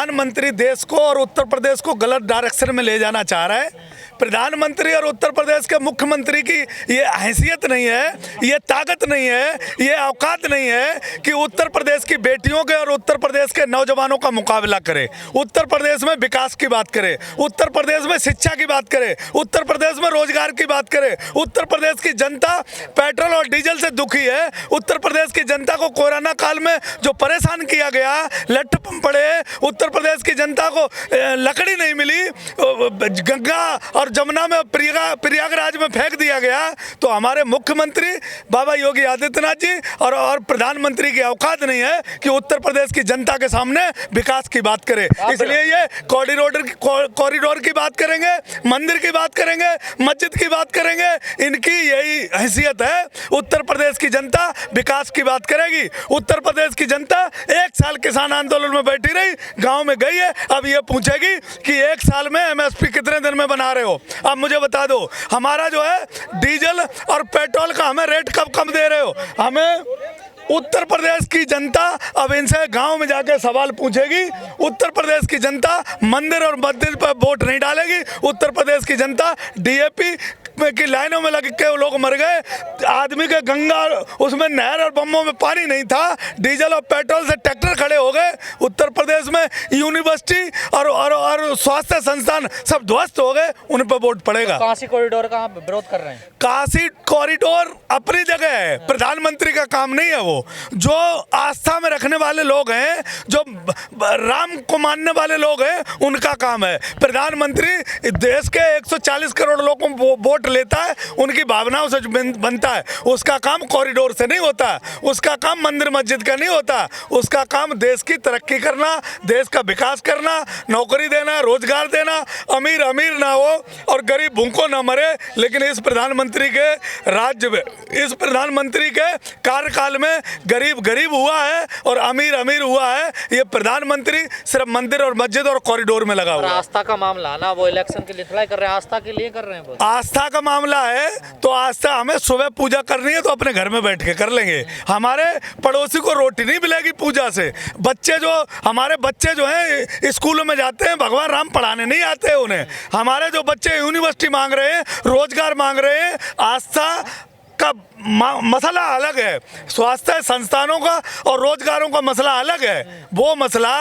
प्रधानमंत्री देश को और उत्तर प्रदेश को गलत डायरेक्शन में ले जाना चाह रहा है। प्रधानमंत्री और उत्तर प्रदेश के मुख्यमंत्री की ये हैसियत नहीं है, ये ताकत नहीं है, ये औकात नहीं है कि उत्तर प्रदेश की बेटियों के और उत्तर प्रदेश के नौजवानों का मुकाबला करे, उत्तर प्रदेश में विकास की बात करे, उत्तर प्रदेश में शिक्षा की बात करे, उत्तर प्रदेश में रोजगार की बात करे। उत्तर प्रदेश की जनता पेट्रोल और डीजल से दुखी है। उत्तर प्रदेश की जनता को कोरोना काल में जो परेशान किया गया, लट्ठपन पड़े, उत्तर प्रदेश की जनता को लकड़ी नहीं मिली, गंगा और जमुना में प्रयागराज में फेंक दिया गया। तो हमारे मुख्यमंत्री बाबा योगी आदित्यनाथ जी और प्रधानमंत्री की औकात नहीं है कि उत्तर प्रदेश की जनता के सामने विकास की बात करे। इसलिए ये कॉरिडोर की बात करेंगे, मंदिर की बात करेंगे, मस्जिद की बात करेंगे, इनकी यही हैसियत है। उत्तर प्रदेश की जनता विकास की बात करेगी। उत्तर प्रदेश की जनता 1 साल किसान आंदोलन में बैठी रही, गांव में गई है, अब ये पूछेगी कि 1 साल में एमएसपी कितने दिन में बना रहे हो। अब मुझे बता दो, हमारा जो है डीजल और पेट्रोल का हमें रेट कब कम दे रहे हो। हमें उत्तर प्रदेश की जनता अब इनसे गांव में जाकर सवाल पूछेगी। उत्तर प्रदेश की जनता मंदिर और मस्जिद पर वोट नहीं डालेगी। उत्तर प्रदेश की जनता डीएपी की लाइनों में लग के लोग मर गए, आदमी के गंगा उसमें नहर और बम्बों में पानी नहीं था, डीजल और पेट्रोल से ट्रैक्टर खड़े हो गए। उत्तर प्रदेश में यूनिवर्सिटी और स्वास्थ्य संस्थान सब ध्वस्त हो गए, उन पर वोट पड़ेगा। तो काशी कॉरिडोर का आप विरोध कर रहे हैं? काशी कॉरिडोर अपनी जगह है, प्रधानमंत्री का काम नहीं है। वो जो आस्था में रखने वाले लोग हैं, जो राम को मानने वाले लोग हैं, उनका काम है। प्रधानमंत्री देश के 140 करोड़ लोगों को वोट लेता है, उनकी भावनाओं से बनता है। उसका काम कॉरिडोर से नहीं होता, उसका काम मंदिर मस्जिद का नहीं होता। उसका काम देश की तरक्की करना, देश का विकास करना, नौकरी देना, रोजगार देना, अमीर अमीर ना हो और गरीब भूखों ना मरे। लेकिन इस प्रधानमंत्री के राज्य में, इस प्रधानमंत्री के कार्यकाल में गरीब गरीब हुआ है और अमीर अमीर हुआ है। ये प्रधानमंत्री सिर्फ मंदिर और मस्जिद और कॉरिडोर में लगा हुआ है। आस्था का मामला ना, वो इलेक्शन के लिए थोड़ा कर रहे हैं, आस्था के लिए कर रहे हैं। आस्था का मामला है तो आस्था हमें सुबह पूजा करनी है तो अपने घर में बैठ के कर लेंगे। हमारे पड़ोसी को रोटी नहीं मिलेगी पूजा से। हमारे बच्चे जो हैं स्कूलों में जाते हैं, भगवान राम पढ़ाने नहीं आते उन्हें। हमारे जो बच्चे यूनिवर्सिटी मांग रहे हैं, रोजगार मांग रहे हैं, आस्था का मसला अलग है, स्वास्थ्य संस्थानों का और रोजगारों का मसला अलग है। वो मसला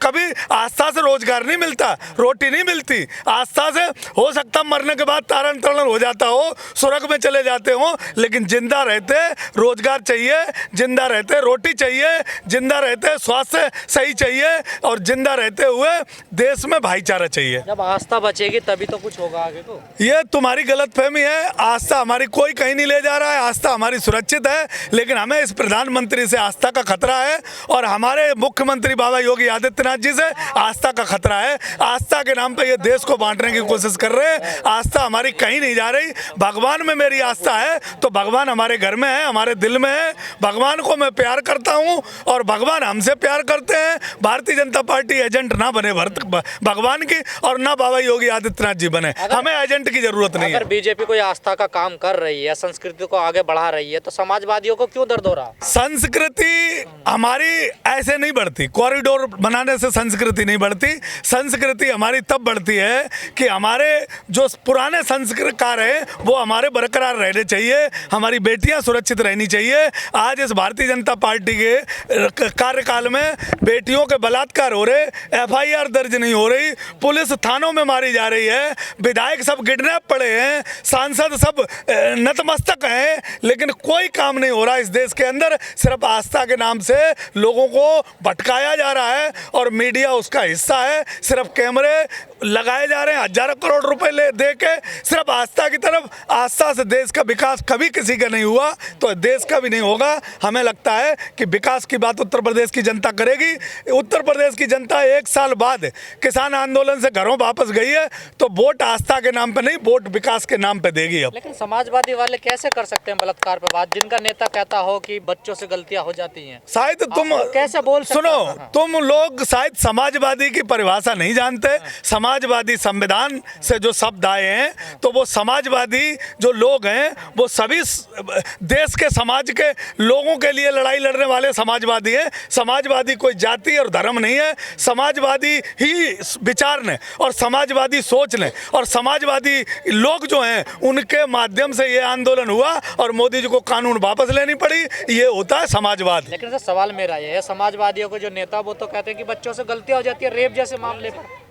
कभी आस्था से रोजगार नहीं मिलता, रोटी नहीं मिलती। आस्था से हो सकता मरने के बाद तारण तरण हो जाता हो, स्वर्ग में चले जाते हो, लेकिन जिंदा रहते रोजगार चाहिए, जिंदा रहते रोटी चाहिए, जिंदा रहते स्वास्थ्य सही चाहिए और जिंदा रहते हुए देश में भाईचारा चाहिए। जब आस्था बचेगी तभी तो कुछ होगा आगे। तो ये तुम्हारी गलतफहमी है। आस्था हमारी कोई कहीं नहीं ले जा रहा है, आस्था हमारी सुरक्षित है। लेकिन हमें इस प्रधानमंत्री से आस्था का खतरा है और हमारे मुख्यमंत्री बाबा योगी आदित्यनाथ जी से आस्था का खतरा है। आस्था के नाम पे ये देश को बांटने की कोशिश कर रहे हैं। आस्था हमारी कहीं नहीं जा रही। भगवान में मेरी आस्था है तो भगवान हमारे घर में है, हमारे दिल में है। भगवान को मैं प्यार करता हूँ और भगवान हमसे प्यार करते हैं। भारतीय जनता पार्टी एजेंट ना बने भगवान की और ना बाबा योगी आदित्यनाथ जी बने। हमें एजेंट की जरूरत नहीं है। अगर बीजेपी कोई आस्था का काम कर रही है, संस्कृति को आगे बढ़ा रही है, तो समाजवादियों को क्यों दर्द हो रहा? संस्कृति हमारी ऐसे नहीं बढ़ती, कॉरिडोर बनाने से संस्कृति नहीं बढ़ती। संस्कृति हमारी तब बढ़ती है कि हमारे जो पुराने संस्कार हैं वो हमारे बरकरार रहने चाहिए, हमारी बेटियां सुरक्षित रहनी चाहिए। आज इस भारतीय जनता पार्टी के कार्यकाल में बेटियों के बलात्कार हो रहे, FIR दर्ज नहीं हो रही, पुलिस थानों में मारी जा रही है, विधायक सब किडनैप पड़े हैं, सांसद सब नतमस्तक हैं, लेकिन कोई काम नहीं हो रहा इस देश के अंदर। सिर्फ आस्था के नाम से लोगों को भटकाया जा रहा है और मीडिया उसका हिस्सा है। सिर्फ कैमरे लगाए जा रहे हैं, हजारों करोड़ रुपए दे के सिर्फ आस्था की तरफ। आस्था से देश का विकास कभी किसी का नहीं हुआ तो देश का भी नहीं होगा। हमें लगता है कि विकास की बात उत्तर प्रदेश की जनता करेगी। उत्तर प्रदेश की जनता 1 साल बाद किसान आंदोलन से घरों वापस गई है तो वोट आस्था के नाम पे नहीं, वोट विकास के नाम पे देगी। अब लेकिन समाजवादी वाले कैसे कर सकते हैं बलात्कार पर बात, जिनका नेता कहता हो कि बच्चों से गलतियां हो जाती हैं? शायद तुम कैसे बोल सकते? सुनो, तुम लोग शायद समाजवादी की परिभाषा नहीं जानते। समाजवादी संविधान से जो शब्द आए हैं, तो वो समाजवादी जो लोग हैं वो सभी देश के समाज के लोगों के लिए लड़ाई लड़ने वाले समाजवादी हैं। समाजवादी कोई जाति और धर्म नहीं है। समाजवादी ही विचार ने और समाजवादी सोच ने और समाजवादी लोग जो हैं उनके माध्यम से ये आंदोलन हुआ और मोदी जी को कानून वापस लेनी पड़ी। ये होता है समाजवाद। लेकिन सर सवाल मेरा ये है, समाजवादियों के जो नेता वो तो कहते हैं कि बच्चों से गलतियां हो जाती है रेप जैसे मामले पर।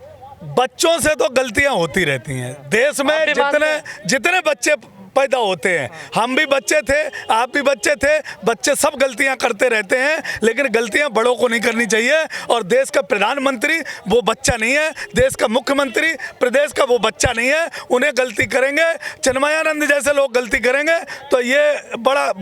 बच्चों से तो गलतियां होती रहती हैं देश में। आप भी मानते जितने बच्चे पैदा होते हैं, हम भी बच्चे थे, आप भी बच्चे थे, बच्चे सब गलतियां करते रहते हैं, लेकिन गलतियां बड़ों को नहीं करनी चाहिए। और देश का प्रधानमंत्री वो बच्चा नहीं है, देश का मुख्यमंत्री प्रदेश का वो बच्चा नहीं है। उन्हें गलती करेंगे, चिन्मयानंद जैसे लोग गलती करेंगे तो ये बड़ा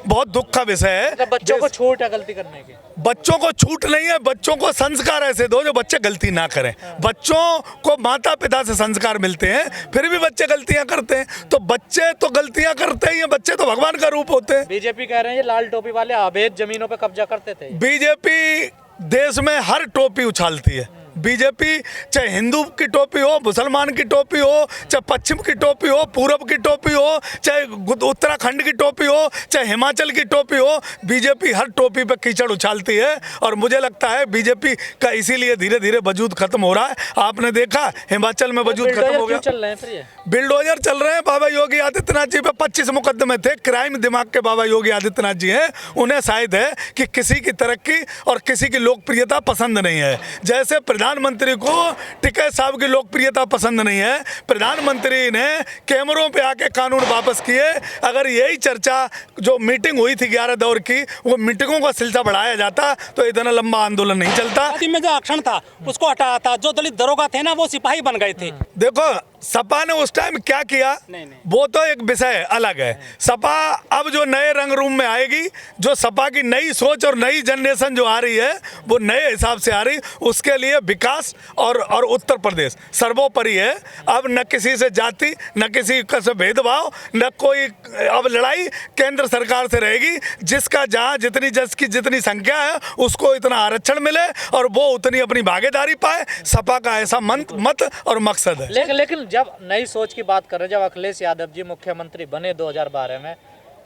बहुत दुख का विषय है। बच्चों को छूट है गलती करने की? बच्चों को छूट नहीं है, बच्चों को संस्कार ऐसे दो जो बच्चे गलती ना करें। बच्चों को माता पिता से संस्कार मिलते हैं, फिर भी बच्चे गलतियां करते हैं। तो बच्चे तो गलतियां करते ही हैं, बच्चे तो भगवान का रूप होते हैं। बीजेपी कह रहे हैं ये लाल टोपी वाले अवैध जमीनों पे कब्जा करते थे। बीजेपी देश में हर टोपी उछालती है। बीजेपी चाहे हिंदू की टोपी हो, मुसलमान की टोपी हो, चाहे पश्चिम की टोपी हो, पूरब की टोपी हो, चाहे उत्तराखंड की टोपी हो, चाहे हिमाचल की टोपी हो, बीजेपी हर टोपी पे कीचड़ उछालती है। और मुझे लगता है बीजेपी का इसीलिए धीरे धीरे वजूद खत्म हो रहा है। आपने देखा हिमाचल में वजूद खत्म हो गया। चल रहे हैं फिर ये बिल्डोजर चल रहे हैं। बाबा योगी आदित्यनाथ जी पे 25 मुकदमे थे। क्राइम दिमाग के बाबा योगी आदित्यनाथ जी हैं। उन्हें शायद है कि किसी की तरक्की और किसी की लोकप्रियता पसंद नहीं है। जैसे प्रधानमंत्री को टिकैत साहब की लोकप्रियता पसंद नहीं है, प्रधानमंत्री ने कैमरों पे आके कानून वापस किए। अगर यही चर्चा जो मीटिंग हुई थी 11 दौर की, वो मीटिंगों का सिलसिला बढ़ाया जाता तो इतना लंबा आंदोलन नहीं चलता। में जो आरक्षण था उसको हटाया था। जो दलित दरोगा थे ना वो सिपाही बन गए थे। देखो सपा ने उस टाइम क्या किया, वो तो एक विषय अलग है। सपा अब जो नए रंग रूप में आएगी, जो सपा की नई सोच और नई जनरेशन जो आ रही है वो नए हिसाब से आ रही, उसके लिए विकास और उत्तर प्रदेश सर्वोपरि है। अब न किसी से जाति, न किसी का से भेदभाव, न कोई अब लड़ाई केंद्र सरकार से रहेगी। जिसका जहाँ जितनी संख्या है उसको इतना आरक्षण मिले और वो उतनी अपनी भागीदारी पाए। सपा का ऐसा मत और मकसद है। लेकिन जब नई सोच की बात कर रहे हैं, जब अखिलेश यादव जी मुख्यमंत्री बने 2012 में,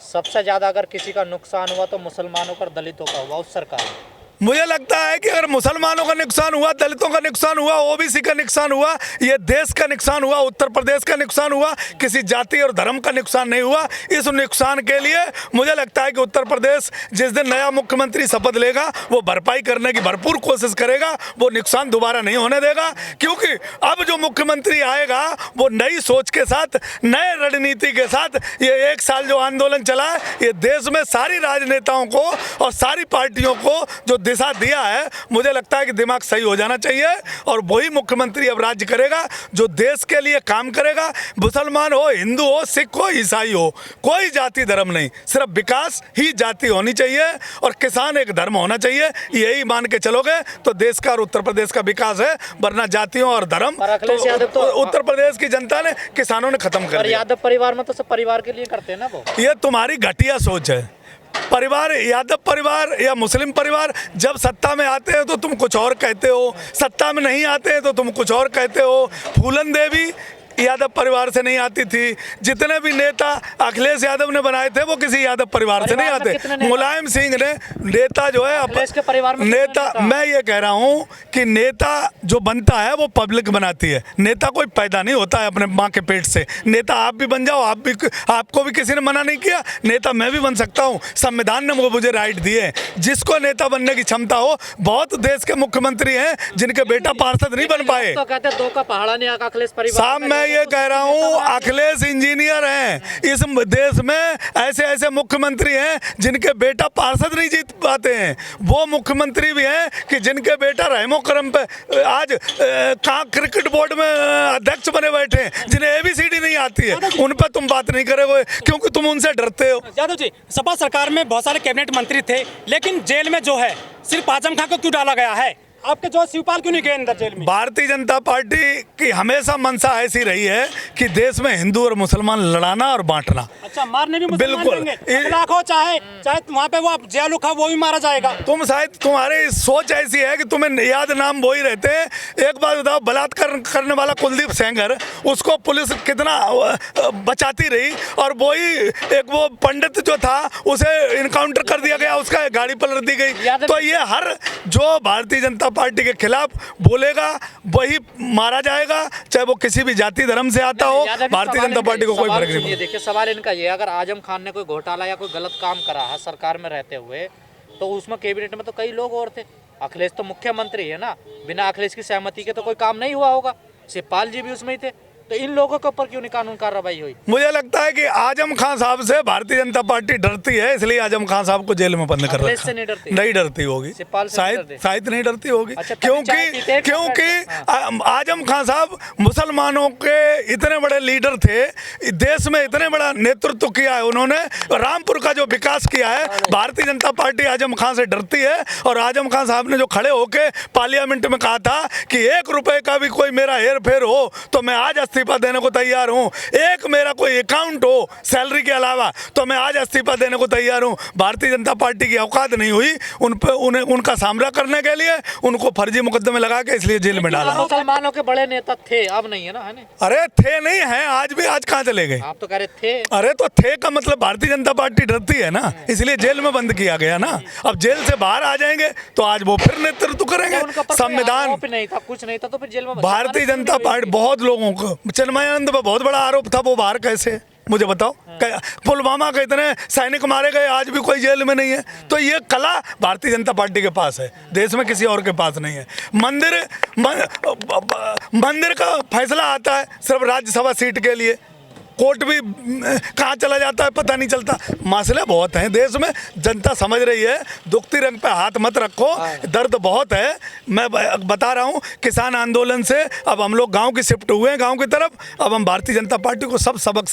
सबसे ज्यादा अगर किसी का नुकसान हुआ तो मुसलमानों का और दलितों का हुआ उस सरकार में। मुझे लगता है कि अगर मुसलमानों का नुकसान हुआ, दलितों का नुकसान हुआ, ओबीसी का नुकसान हुआ, ये देश का नुकसान हुआ, उत्तर प्रदेश का नुकसान हुआ, किसी जाति और धर्म का नुकसान नहीं हुआ। इस नुकसान के लिए मुझे लगता है कि उत्तर प्रदेश जिस दिन नया मुख्यमंत्री शपथ लेगा वो भरपाई करने की भरपूर कोशिश करेगा। वो नुकसान दोबारा नहीं होने देगा, क्योंकि अब जो मुख्यमंत्री आएगा वो नई सोच के साथ, नए रणनीति के साथ। ये 1 साल जो आंदोलन चला है, ये देश में सारी राजनेताओं को और सारी पार्टियों को जो दिशा दिया है, मुझे लगता है कि दिमाग सही हो जाना चाहिए और वही मुख्यमंत्री अब राज्य करेगा जो देश के लिए काम करेगा। मुसलमान हो, हिंदू हो, सिख हो, ईसाई हो, कोई जाति धर्म नहीं, सिर्फ विकास ही जाति होनी चाहिए और किसान एक धर्म होना चाहिए। यही मान के चलोगे तो देश का और उत्तर प्रदेश का विकास है, वरना जातियों और धर्म तो उत्तर प्रदेश की जनता ने, किसानों ने खत्म कर दिया। यादव परिवार में तो सब परिवार के लिए करते हैं ना वो। ये तुम्हारी घटिया सोच है। परिवार, यादव परिवार या मुस्लिम परिवार जब सत्ता में आते हैं तो तुम कुछ और कहते हो, सत्ता में नहीं आते हैं तो तुम कुछ और कहते हो। फूलन देवी यादव परिवार से नहीं आती थी। जितने भी नेता अखिलेश यादव ने बनाए थे वो किसी यादव परिवार से नहीं आते। मुलायम सिंह ने नेता जो है नेता, मैं ये कह रहा हूँ कि नेता जो बनता है वो पब्लिक बनाती है। नेता कोई पैदा नहीं होता है अपने माँ के पेट से। नेता आप भी बन जाओ, आपको भी किसी ने मना नहीं किया। नेता मैं भी बन सकता हूँ, संविधान ने मुझे राइट दिए। जिसको नेता बनने की क्षमता हो, बहुत देश के मुख्यमंत्री हैं जिनके बेटा पार्षद नहीं बन पाए। तो कहते दो का पहाड़ा नहीं आका अखिलेश परिवार। मैं ये कह रहा हूँ अखिलेश इंजीनियर हैं। इस देश में ऐसे मुख्यमंत्री हैं जिनके बेटा पार्षद नहीं जीत पाते हैं। वो मुख्यमंत्री भी हैं कि जिनके बेटा रहमो करम पे आज कहाँ क्रिकेट बोर्ड में अध्यक्ष बने बैठे हैं, जिन्हें ABCD नहीं आती है। उन पर तुम बात नहीं करोगे क्योंकि तुम उनसे डरते हो। यादव जी, सपा सरकार में बहुत सारे कैबिनेट मंत्री थे, लेकिन जेल में जो है सिर्फ आजम खान को क्यों डाला गया है? आपके जो शिवपाल क्यों नहीं गए अंदर जेल में? भारतीय जनता पार्टी की हमेशा मंशा ऐसी रही है कि देश में हिंदू और मुसलमान लड़ाना और बांटना। अच्छा, मारने भी मुसलमान बिल्कुल। देंगे। लाखों चाहे वहाँ पे वो जयालू खा वो भी मारा जाएगा। तुम शायद तुम्हारी सोच ऐसी है कि तुम्हें याद नाम वो ही रहते हैं। एक बात बताओ, बलात्कार करने वाला कुलदीप सेंगर, उसको पुलिस कितना बचाती रही, और वही एक वो पंडित जो था उसे इनकाउंटर कर दिया गया, उसका गाड़ी पलट दी गई। तो ये हर जो भारतीय जनता पार्टी के खिलाफ बोलेगा वही मारा जाएगा, चाहे वो किसी भी जाति धर्म से आता हो। भारतीय जनता पार्टी को कोई फर्क नहीं पड़ता। देखिए, सवाल इनका ये, अगर आजम खान ने कोई घोटाला या कोई गलत काम करा है सरकार में रहते हुए, तो उसमें कैबिनेट में तो कई लोग और थे। अखिलेश तो मुख्यमंत्री है ना, बिना अखिलेश की सहमति के तो कोई काम नहीं हुआ होगा। शिवपाल जी भी उसमें ही थे, तो इन लोगों के ऊपर क्यों नहीं कानून कार्रवाई हुई? मुझे लगता है कि आजम खान साहब से भारतीय जनता पार्टी डरती है, इसलिए आजम खान साहब को जेल में बंद कर रखा है। नहीं डरती होगी, शायद नहीं डरती होगी। अच्छा, क्योंकि आजम खान साहब मुसलमानों के इतने बड़े लीडर थे, देश में इतने बड़ा नेतृत्व किया है उन्होंने, रामपुर का जो विकास किया है। भारतीय जनता पार्टी आजम खान से डरती है, और आजम खान साहब ने जो खड़े होके पार्लियामेंट में कहा था कि 1 रुपए का भी कोई मेरा हेर फेर हो तो मैं आज इस्तीफा देने को तैयार हूं, एक मेरा कोई अकाउंट हो सैलरी के अलावा तो मैं आज इस्तीफा देने को तैयार हूं। भारतीय जनता पार्टी की औकात नहीं हुई उन पे उनका सामना करने के लिए, उनको फर्जी मुकदमे लगा के इसलिए जेल में डाला। मुसलमानों के बड़े नेता थे, अब नहीं है ना, है ना? अरे थे नहीं है, आज भी, आज कहाँ चले गए? आप तो कह रहे थे। अरे तो थे का मतलब भारतीय जनता पार्टी डरती है ना, इसलिए जेल में बंद किया गया ना। अब जेल से बाहर आ जाएंगे तो आज वो फिर नेतृत्व करेंगे। संविधान नहीं था, कुछ नहीं था, तो फिर जेल में भारतीय जनता पार्टी बहुत लोगों को, चिन्मयानंद पर बहुत बड़ा आरोप था, वो बाहर कैसे, मुझे बताओ। पुलवामा के इतने सैनिक मारे गए, आज भी कोई जेल में नहीं है। तो ये कला भारतीय जनता पार्टी के पास है, देश में किसी और के पास नहीं है। मंदिर का फैसला आता है सिर्फ राज्यसभा सीट के लिए, कोर्ट भी कहाँ चला जाता है पता नहीं चलता। मसले बहुत हैं देश में, जनता समझ रही है। दुखती रंग पे हाथ मत रखो, दर्द बहुत है। मैं बता रहा हूँ, किसान आंदोलन से अब हम लोग गांव की शिफ्ट हुए हैं, गांव की तरफ। अब हम भारतीय जनता पार्टी को सब सबक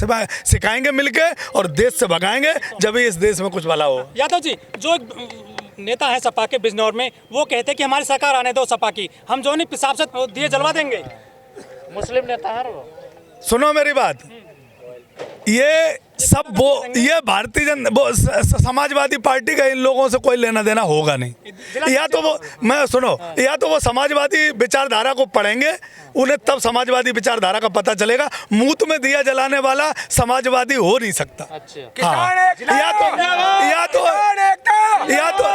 सिखाएंगे मिलके, और देश से भगाएंगे, जब ही इस देश में कुछ भला हो। यादव जी, जो नेता है सपा के बिजनौर में, वो कहते हैं कि हमारी सरकार आने दो सपा की, हम जो नहीं पिसाब से दिए जलवा देंगे। मुस्लिम नेता है वो। सुनो मेरी बात, ये सब ये भारतीय समाजवादी पार्टी का इन लोगों से कोई लेना देना होगा नहीं। या तो वो, मैं सुनो, या तो वो समाजवादी विचारधारा को पढ़ेंगे, उन्हें तब समाजवादी विचारधारा का पता चलेगा। मुंह में दिया जलाने वाला समाजवादी हो नहीं सकता। अच्छा। हाँ,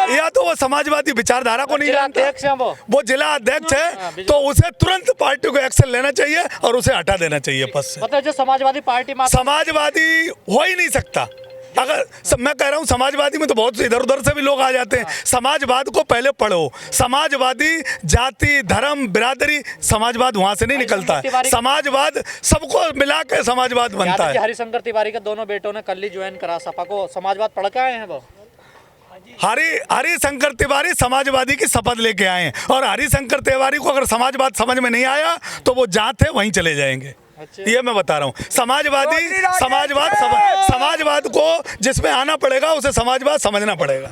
या तो वो समाजवादी विचारधारा को नहीं जानता, वो जिला अध्यक्ष है, तो उसे तुरंत पार्टी को एक्शन लेना चाहिए और उसे हटा देना चाहिए पद से। मतलब जो समाजवादी पार्टी में समाजवादी हो ही नहीं सकता। अगर मैं कह रहा हूँ, समाजवादी में तो बहुत इधर उधर से भी लोग आ जाते हैं। समाजवाद को पहले पढ़ो। समाजवादी जाति धर्म बिरादरी, समाजवाद वहां से नहीं निकलता है। समाजवाद सबको मिला के समाजवाद बनता है। हरिशंकर तिवारी के दोनों बेटों ने कल ही ज्वाइन करा सपा को, समाजवाद पढ़ के आए हैं वो। हरिशंकर तिवारी समाजवादी की शपथ लेके आए हैं, और हरिशंकर तिवारी को अगर समाजवाद समझ में नहीं आया तो वो जहाँ थे वहीं चले जाएंगे। ये मैं बता रहा हूँ। समाजवाद को जिसमें आना पड़ेगा उसे समाजवाद समझना पड़ेगा।